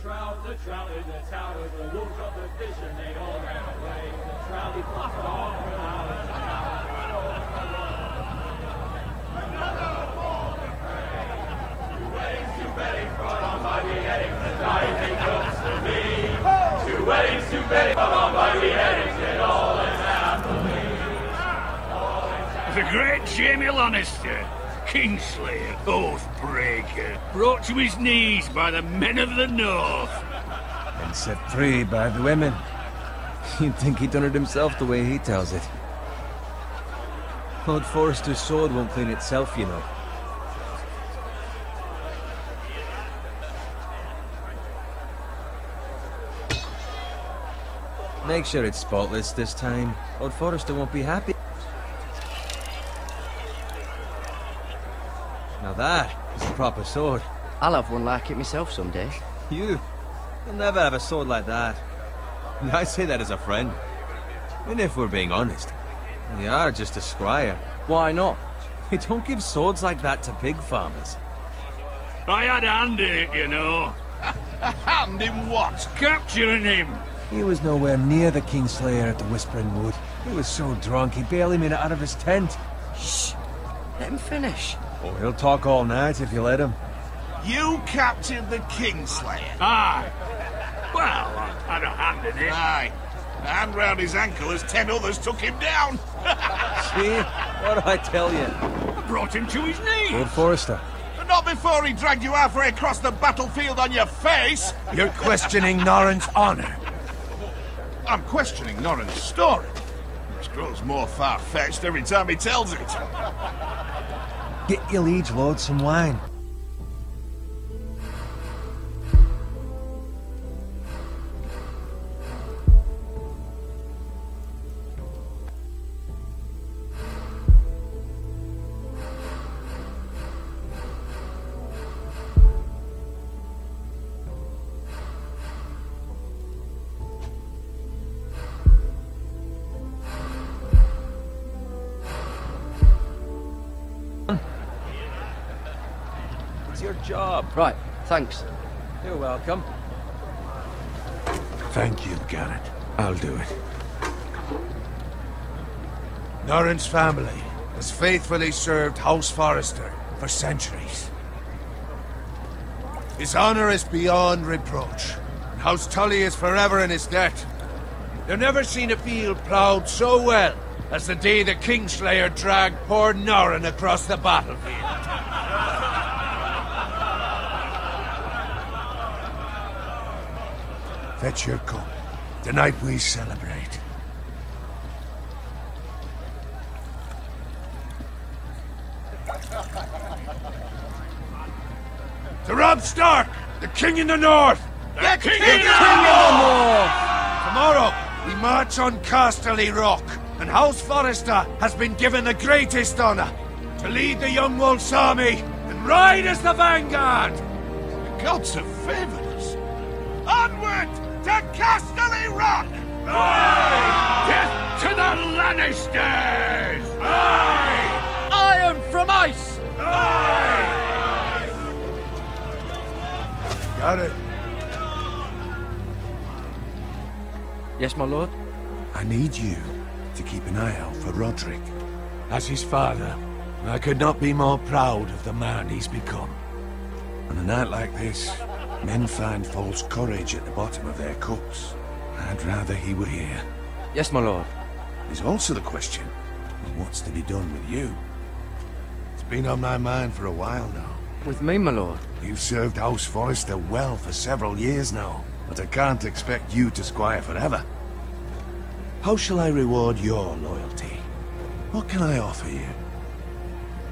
the trout in the tower, the wolf got the fish and they all ran away. The trout he fluffed off for hours and hours. Another ball to pray. Two weddings, too many, brought on by beheadings, the dying thing looks to me. Two weddings, too many, brought on by beheadings, and all is happily. The great Jamie Lannister, Kingslayer, Oathbreaker, brought to his knees by the men of the North. And set free by the women. You'd think he'd done it himself the way he tells it. Lord Forrester's sword won't clean itself, you know. Make sure it's spotless this time. Lord Forrester won't be happy. Now that is a proper sword. I'll have one like it myself someday. You'll never have a sword like that. And I say that as a friend. And if we're being honest, you are just a squire. Why not? You don't give swords like that to pig farmers. I had a hand in it, you know. A hand in what? Capturing him. He was nowhere near the Kingslayer at the Whispering Wood. He was so drunk he barely made it out of his tent. Shh! Let him finish. Oh, he'll talk all night if you let him. You captured the Kingslayer? Aye. Well, I had a hand in it. Aye. A hand round his ankle as 10 others took him down. See? What did I tell you? I brought him to his knees. Lord Forrester. But not before he dragged you halfway across the battlefield on your face. You're questioning Norrin's honor. I'm questioning Norrin's story. Which grows more far-fetched every time he tells it. Get your liege lord some wine. Your job. Right, thanks. You're welcome. Thank you, Garrett. I'll do it. Norrin's family has faithfully served House Forrester for centuries. His honor is beyond reproach, and House Tully is forever in his debt. You've never seen a field ploughed so well as the day the Kingslayer dragged poor Norrin across the battlefield. Fetch your cup. Tonight we celebrate. To Robb Stark, the King in the North! The King in the North! Tomorrow, we march on Casterly Rock, and House Forrester has been given the greatest honor to lead the Young Wolf's army and ride as the vanguard! The gods have favored us. Onward to Casterly Rock! Aye! Death to the Lannisters! Aye! Iron from ice! Aye! Got it. Yes, my lord? I need you to keep an eye out for Roderick. As his father, I could not be more proud of the man he's become. On a night like this, men find false courage at the bottom of their cups. I'd rather he were here. Yes, my lord. There's also the question of what's to be done with you. It's been on my mind for a while now. With me, my lord? You've served House Forrester well for several years now, but I can't expect you to squire forever. How shall I reward your loyalty? What can I offer you?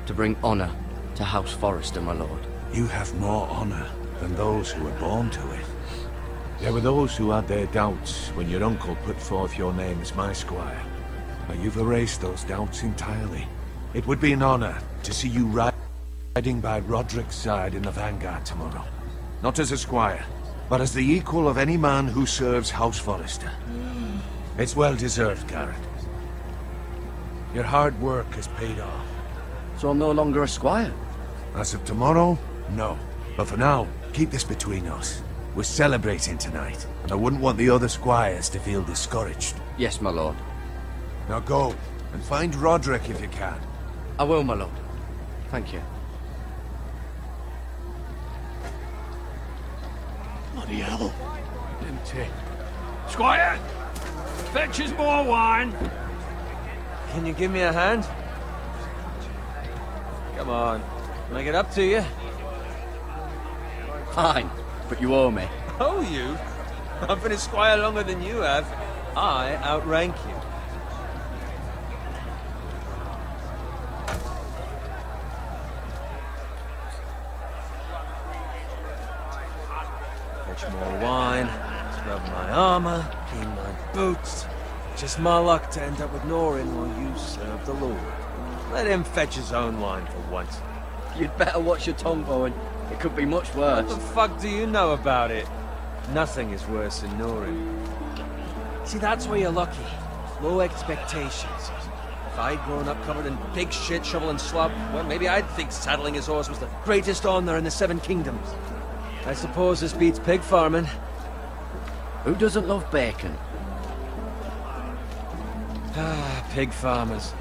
To bring honor to House Forrester, my lord. You have more honor than those who were born to it. There were those who had their doubts when your uncle put forth your name as my squire. But you've erased those doubts entirely. It would be an honor to see you riding by Roderick's side in the vanguard tomorrow. Not as a squire, but as the equal of any man who serves House Forrester. It's well deserved, Garrett. Your hard work has paid off. So I'm no longer a squire? As of tomorrow, no. But for now, keep this between us. We're celebrating tonight, and I wouldn't want the other squires to feel discouraged. Yes, my lord. Now go, and find Roderick if you can. I will, my lord. Thank you. Bloody hell. Empty. Squire! Fetch us more wine. Can you give me a hand? Come on. Make it up to you. Fine, but you owe me. Oh, you? I've been a squire longer than you have. I outrank you. Fetch more wine, scrub my armor, clean my boots. Just my luck to end up with Norin while you serve the Lord. Let him fetch his own wine for once. You'd better watch your tongue, Bowen. It could be much worse. What the fuck do you know about it? Nothing is worse than Norin. See, that's where you're lucky. Low expectations. If I'd grown up covered in pig shit, shovel and slop, well, maybe I'd think saddling his horse was the greatest honor in the Seven Kingdoms. I suppose this beats pig farming. Who doesn't love bacon? Ah, pig farmers.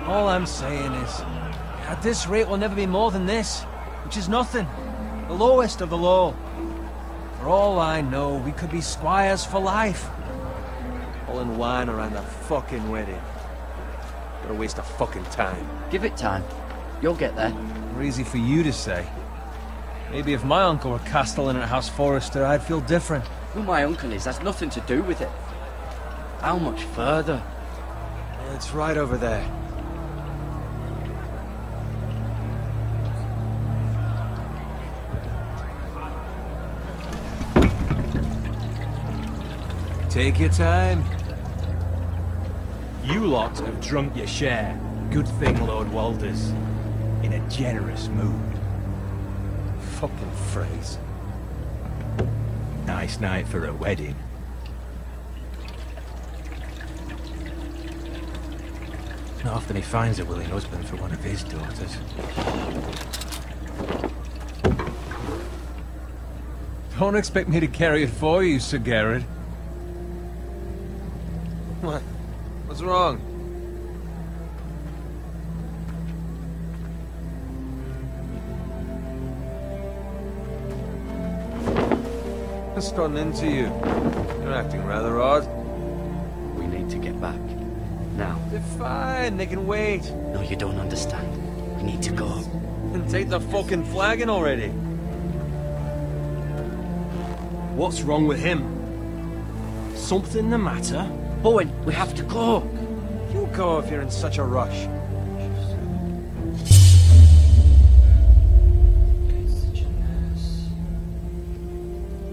All I'm saying is, at this rate we'll never be more than this, which is nothing. The lowest of the low. For all I know, we could be squires for life. All in wine around a fucking wedding. What a waste of fucking time. Give it time. You'll get there. More easy for you to say. Maybe if my uncle were castellan at House Forrester, I'd feel different. Who my uncle is has nothing to do with it. How much further? It's right over there. Take your time. You lot have drunk your share. Good thing Lord Walter's in a generous mood. Fucking phrase. Nice night for a wedding. Not often he finds a willing husband for one of his daughters. Don't expect me to carry it for you, Sir Garrett. What? What's wrong? What's gotten into you? You're acting rather odd. We need to get back. Now. They're fine, they can wait. No, you don't understand. We need to go. Then take the fucking flagon already. What's wrong with him? Something the matter? Bowen, we have to go. You go if you're in such a rush.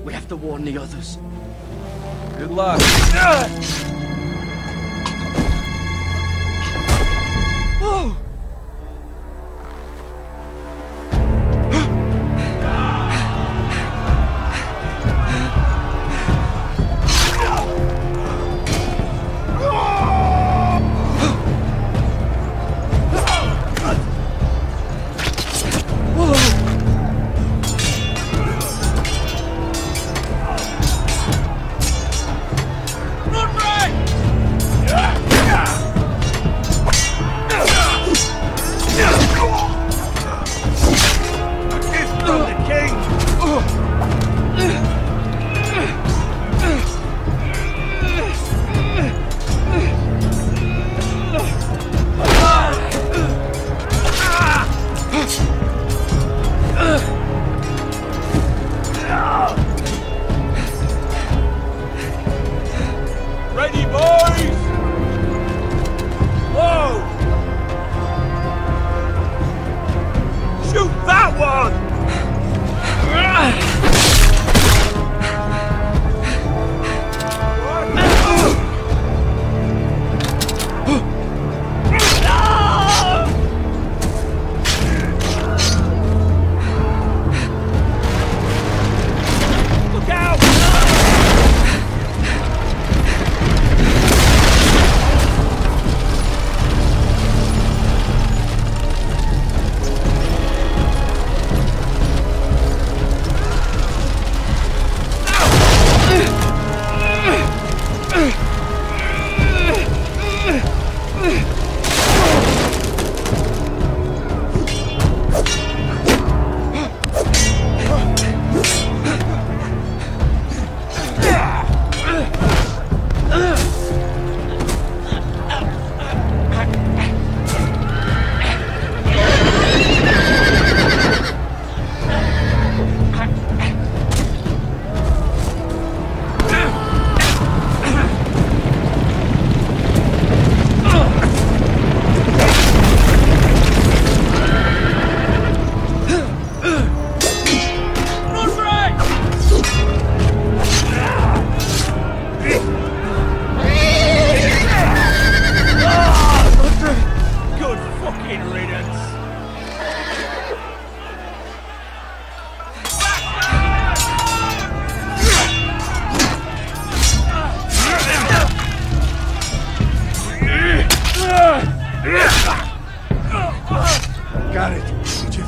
We have to warn the others. Good luck. Oh!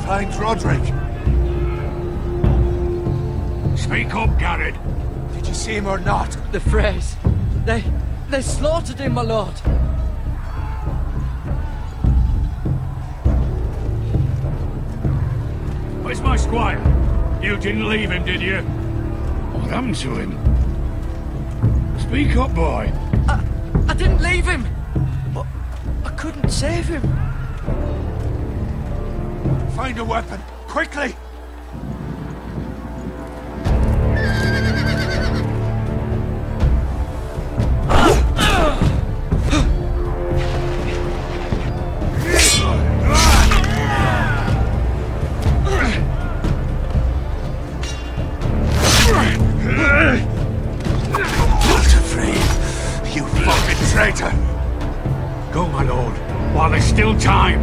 find Roderick? Speak up, Garrett. Did you see him or not? The Freys. They slaughtered him, my lord. Where's my squire? You didn't leave him, did you? What happened to him? Speak up, boy. I didn't leave him. But I couldn't save him. Find a weapon, quickly! Traitor! Go, my lord, while there's still time.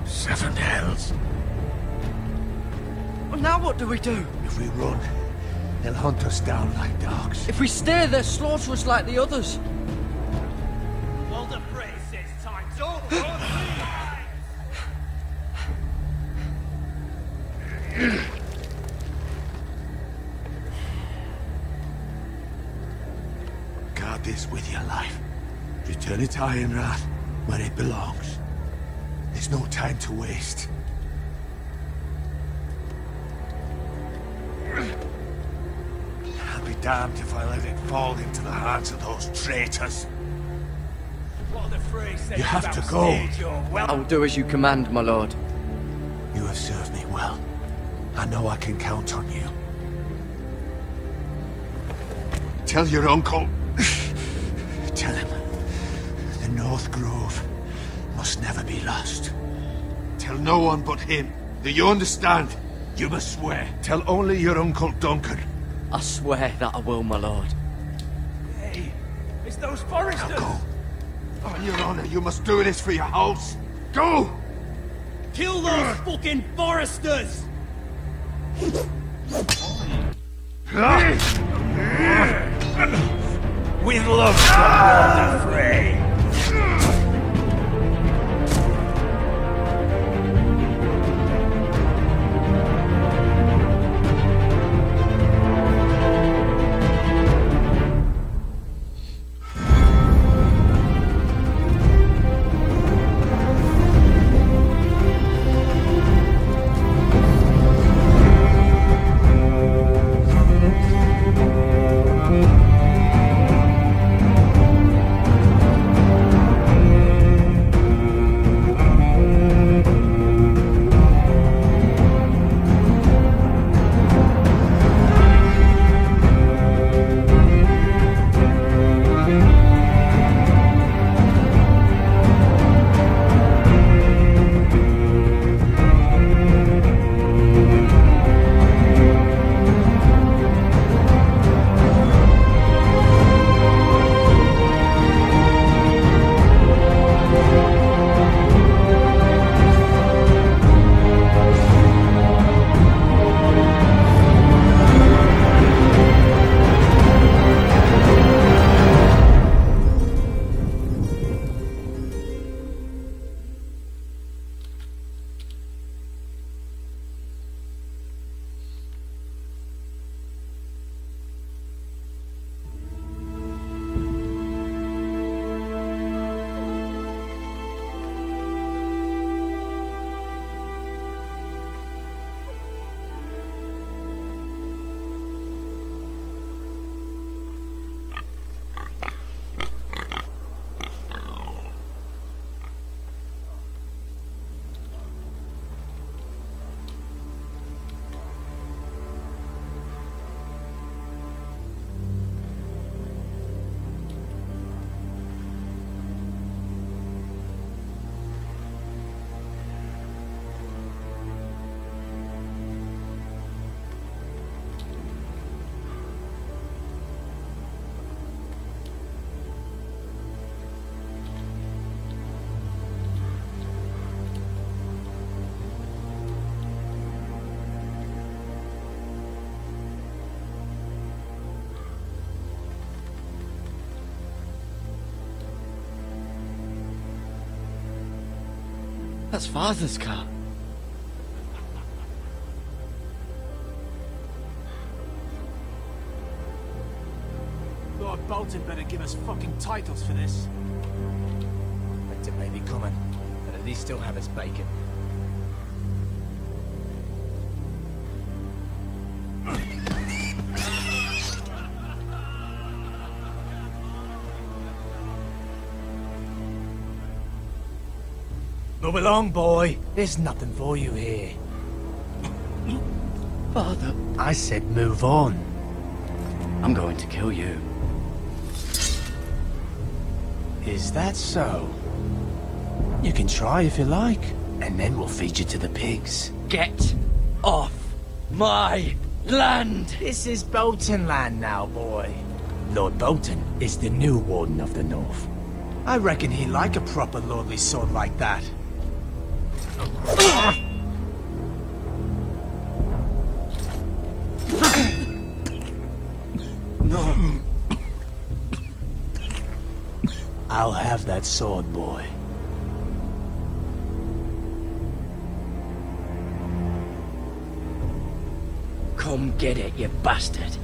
Seven hells. Well, now what do we do? If we run, they'll hunt us down like dogs. If we stay, they'll slaughter us like the others. Walder Frey says time's over. Guard this with your life. Return it to Ironrath, where it belongs. There's no time to waste. I'll be damned if I let it fall into the hands of those traitors. Walder Frey says You have to go. I will do as you command, my lord. You have served me well. I know I can count on you. Tell your uncle. Tell him the North Grove must never be lost. Tell no one but him. Do you understand? You must swear. Tell only your Uncle Duncan. I swear that I will, my lord. Hey, it's those foresters. Now go. On your honor, you must do this for your house. Go! Kill those fucking foresters! With love from Walder Frey. That's Father's car. Lord Bolton better give us fucking titles for this. Winter may be coming, but at least still have his bacon. Move along, boy. There's nothing for you here. Father, I said move on. I'm going to kill you. Is that so? You can try if you like, and then we'll feed you to the pigs. Get off my land! This is Bolton land now, boy. Lord Bolton is the new Warden of the North. I reckon he'd like a proper lordly sword like that. No. I'll have that sword, boy. Come get it, you bastard.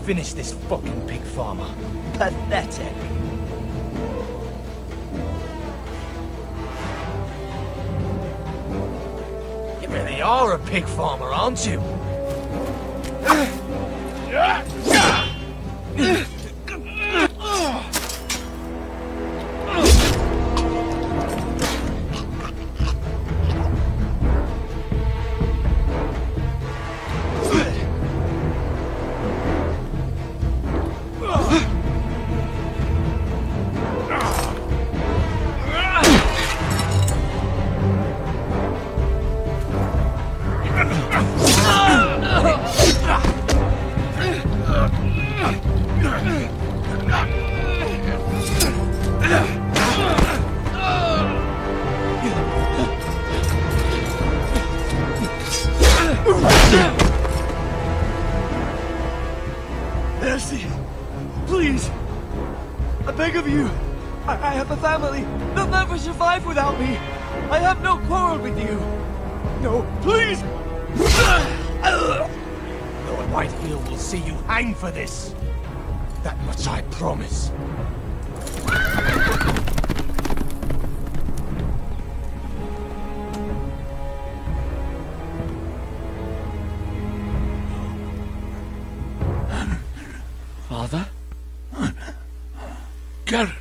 Finish this fucking pig farmer. Pathetic. You really are a pig farmer, aren't you? Mercy! Please! I beg of you! I have a family! They'll never survive without me! I have no quarrel with you! No, please! Lord Whitehill will see you hang for this. That much I promise. Father? Garrett,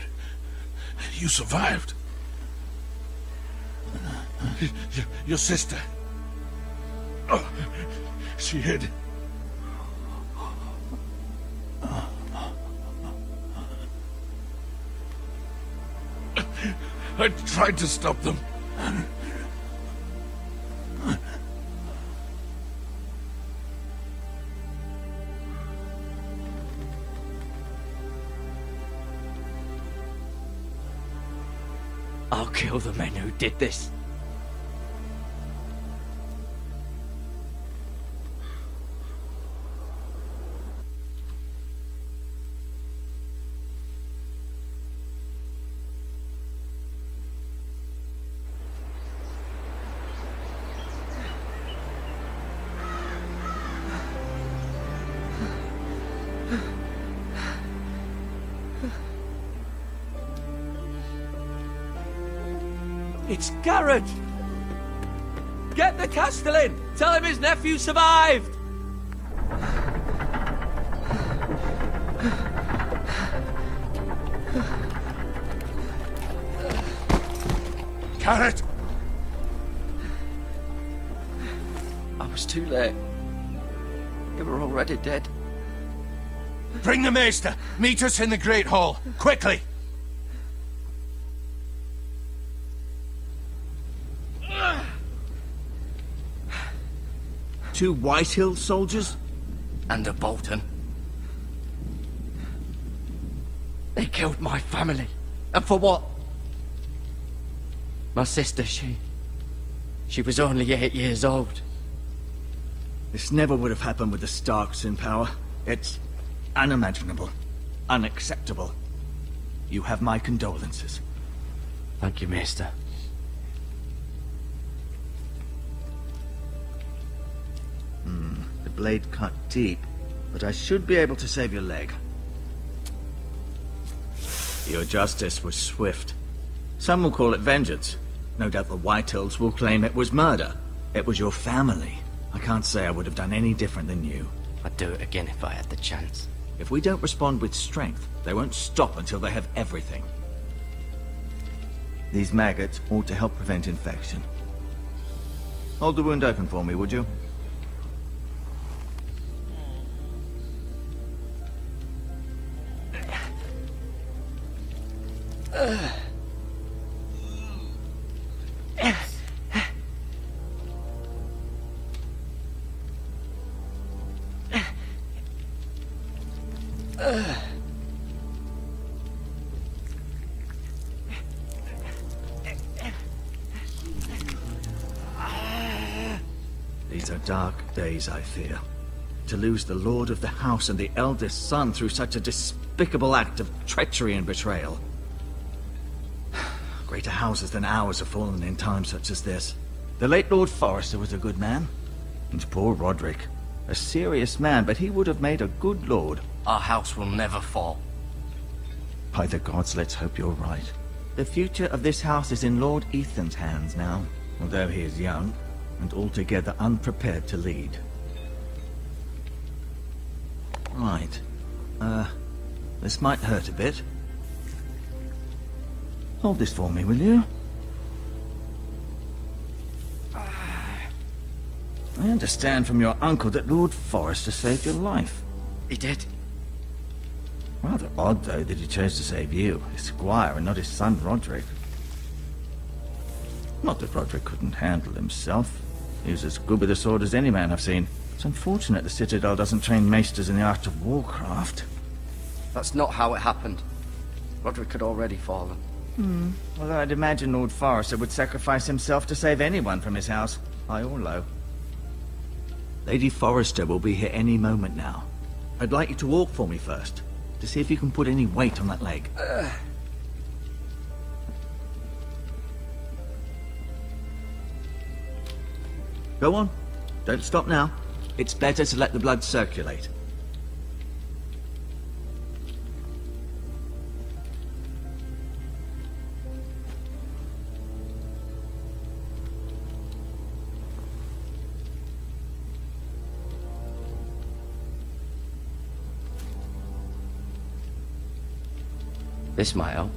you survived. Your sister. Oh, she hid. I tried to stop them. I'll kill the men who did this. It's Garrett! Get the Castellan! Tell him his nephew survived! Garrett! I was too late. They were already dead. Bring the maester! Meet us in the Great Hall! Quickly! Two Whitehill soldiers? And a Bolton. They killed my family. And for what? My sister, she She was only 8 years old. This never would have happened with the Starks in power. It's unimaginable. Unacceptable. You have my condolences. Thank you, Maester. The blade cut deep, but I should be able to save your leg. Your justice was swift. Some will call it vengeance. No doubt the Whitehills will claim it was murder. It was your family. I can't say I would have done any different than you. I'd do it again if I had the chance. If we don't respond with strength, they won't stop until they have everything. These maggots ought to help prevent infection. Hold the wound open for me, would you? These are dark days, I fear. To lose the lord of the house and the eldest son through such a despicable act of treachery and betrayal. Greater houses than ours have fallen in times such as this. The late Lord Forrester was a good man. And poor Roderick. A serious man, but he would have made a good lord. Our house will never fall. By the gods, let's hope you're right. The future of this house is in Lord Ethan's hands now, although he is young and altogether unprepared to lead. Right. This might hurt a bit. Hold this for me, will you? I understand from your uncle that Lord Forrester saved your life. He did. Rather odd, though, that he chose to save you, his squire, and not his son Roderick. Not that Roderick couldn't handle himself. He was as good with a sword as any man I've seen. It's unfortunate the Citadel doesn't train maesters in the art of warcraft. That's not how it happened. Roderick had already fallen. Although I'd imagine Lord Forrester would sacrifice himself to save anyone from his house, high or low. Lady Forrester will be here any moment now. I'd like you to walk for me first, to see if you can put any weight on that leg. Go on. Don't stop now. It's better to let the blood circulate. This might help.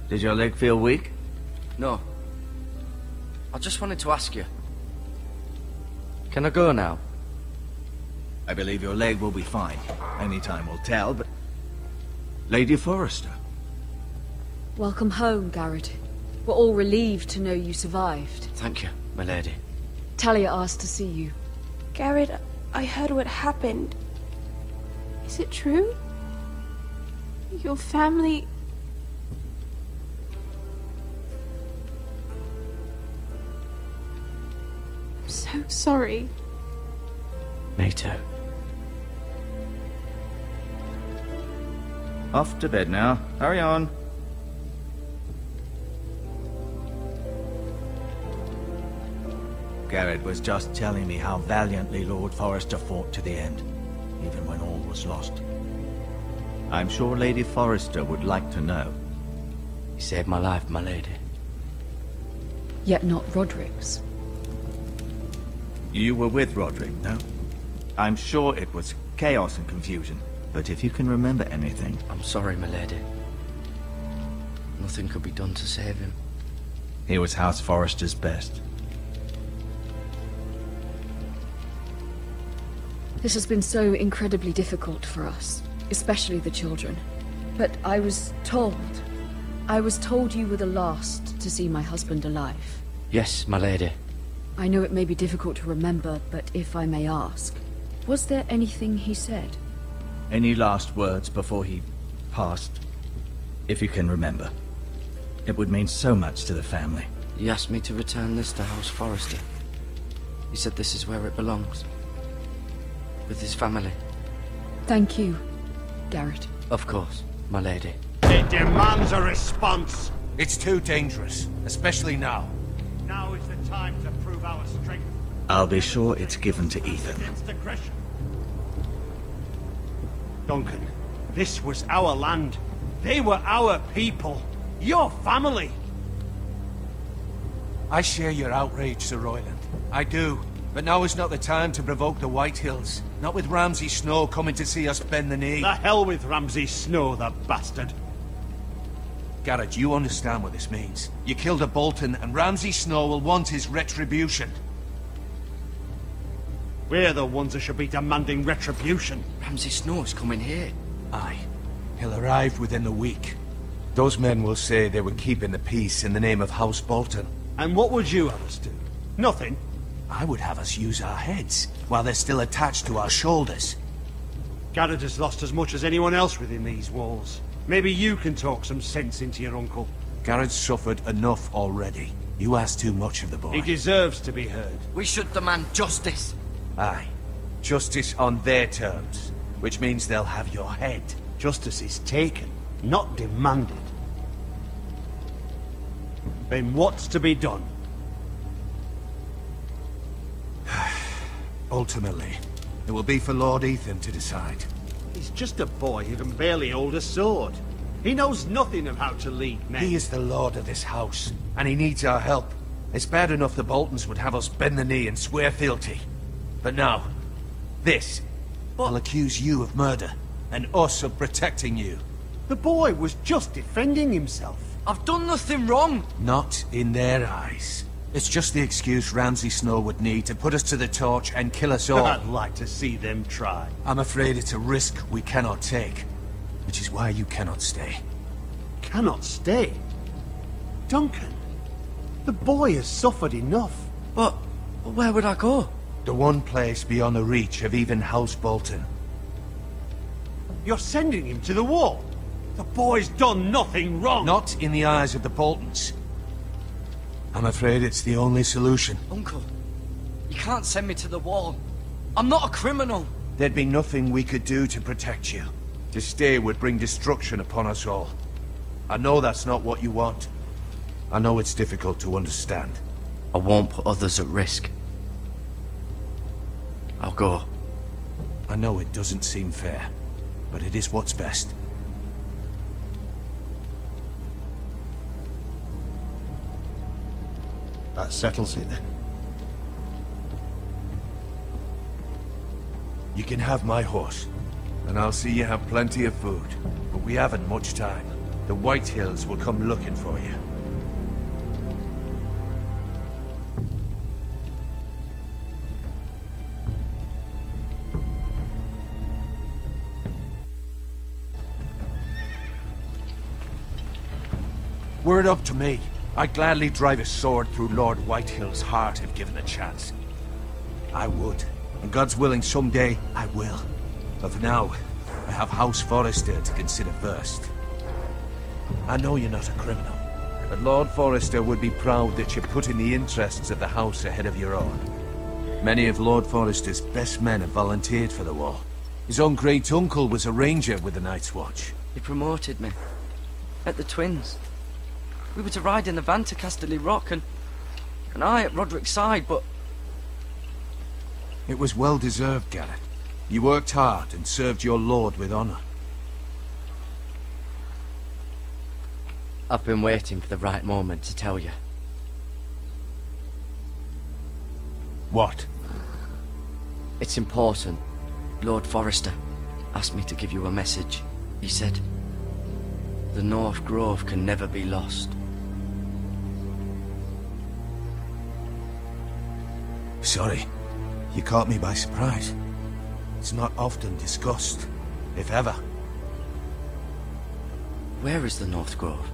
Does your leg feel weak? No. I just wanted to ask you. Can I go now? I believe your leg will be fine. Only time will tell, but... Lady Forrester. Welcome home, Garrett. We're all relieved to know you survived. Thank you, my lady. Talia asked to see you. Garrett, I heard what happened. Is it true? Your family... I'm so sorry. Me too. Off to bed now. Hurry on. Garrett was just telling me how valiantly Lord Forrester fought to the end, even when all was lost. I'm sure Lady Forrester would like to know. He saved my life, my lady. Yet not Roderick's. You were with Roderick, no? I'm sure it was chaos and confusion, but if you can remember anything... I'm sorry, my lady. Nothing could be done to save him. He was House Forrester's best. This has been so incredibly difficult for us, especially the children. But I was told you were the last to see my husband alive. Yes, my lady. I know it may be difficult to remember, but if I may ask, Was there anything he said? Any last words before he passed? If you can remember. It would mean so much to the family. He asked me to return this to House Forrester. He said this is where it belongs. With his family. Thank you, Garrett. Of course, my lady. It demands a response. It's too dangerous, especially now. Now is the time to prove our strength. I'll be sure it's given to Ethan. Against aggression. Duncan, this was our land. They were our people. Your family. I share your outrage, Sir Royland. I do. But now is not the time to provoke the White Hills. Not with Ramsay Snow coming to see us bend the knee. The hell with Ramsay Snow, the bastard. Garrett, you understand what this means. You killed a Bolton, and Ramsay Snow will want his retribution. We're the ones that should be demanding retribution. Ramsay Snow's coming here. Aye. He'll arrive within the week. Those men will say they were keeping the peace in the name of House Bolton. And what would you have us do? Nothing. I would have us use our heads, while they're still attached to our shoulders. Garrett has lost as much as anyone else within these walls. Maybe you can talk some sense into your uncle. Garrett's suffered enough already. You ask too much of the boy. He deserves to be heard. We should demand justice. Aye. Justice on their terms, which means they'll have your head. Justice is taken, not demanded. Then what's to be done? Ultimately, it will be for Lord Ethan to decide. He's just a boy who can barely hold a sword. He knows nothing of how to lead men. He is the lord of this house, and he needs our help. It's bad enough the Boltons would have us bend the knee and swear fealty. But now, this will accuse you of murder, and us of protecting you. The boy was just defending himself. I've done nothing wrong. Not in their eyes. It's just the excuse Ramsay Snow would need to put us to the torch and kill us all. I'd like to see them try. I'm afraid it's a risk we cannot take, which is why you cannot stay. Cannot stay? Duncan, the boy has suffered enough. But where would I go? The one place beyond the reach of even House Bolton. You're sending him to the wall? The boy's done nothing wrong. Not in the eyes of the Boltons. I'm afraid it's the only solution. Uncle, you can't send me to the wall. I'm not a criminal. There'd be nothing we could do to protect you. To stay would bring destruction upon us all. I know that's not what you want. I know it's difficult to understand. I won't put others at risk. I'll go. I know it doesn't seem fair, but it is what's best. That settles it then. You can have my horse, and I'll see you have plenty of food. But we haven't much time. The White Hills will come looking for you. Were it up to me, I'd gladly drive a sword through Lord Whitehill's heart if given a chance. I would. And God's willing, someday I will. But for now, I have House Forrester to consider first. I know you're not a criminal, but Lord Forrester would be proud that you're putting the interests of the house ahead of your own. Many of Lord Forrester's best men have volunteered for the war. His own great-uncle was a ranger with the Night's Watch. He promoted me. At the Twins. We were to ride in the van to Casterly Rock, and I at Roderick's side, but... It was well-deserved, Garrett. You worked hard and served your lord with honor. I've been waiting for the right moment to tell you. What? It's important. Lord Forrester asked me to give you a message. He said, the North Grove can never be lost. Sorry. You caught me by surprise. It's not often discussed, if ever. Where is the North Grove?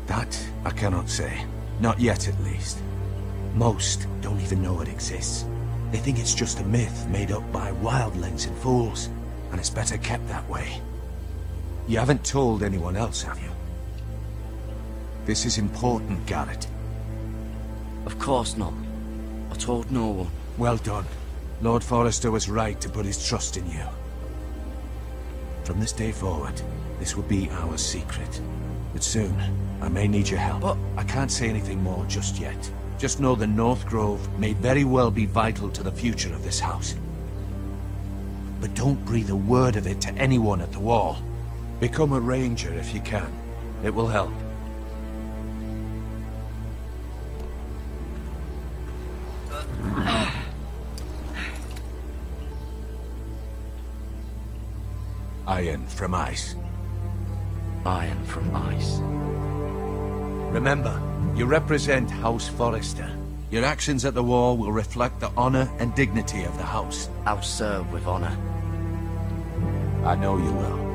That I cannot say. Not yet, at least. Most don't even know it exists. They think it's just a myth made up by wildlings and fools, and it's better kept that way. You haven't told anyone else, have you? This is important, Garrett. Of course not. I told no one. Well done. Lord Forrester was right to put his trust in you. From this day forward, this will be our secret. But soon, I may need your help. But I can't say anything more just yet. Just know the North Grove may very well be vital to the future of this house. But don't breathe a word of it to anyone at the Wall. Become a ranger if you can. It will help. Iron from ice. Iron from ice. Remember, you represent House Forrester. Your actions at the Wall will reflect the honor and dignity of the house. I'll serve with honor. I know you will.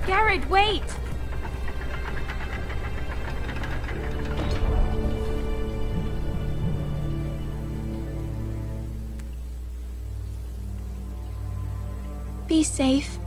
Garrett, wait! Be safe.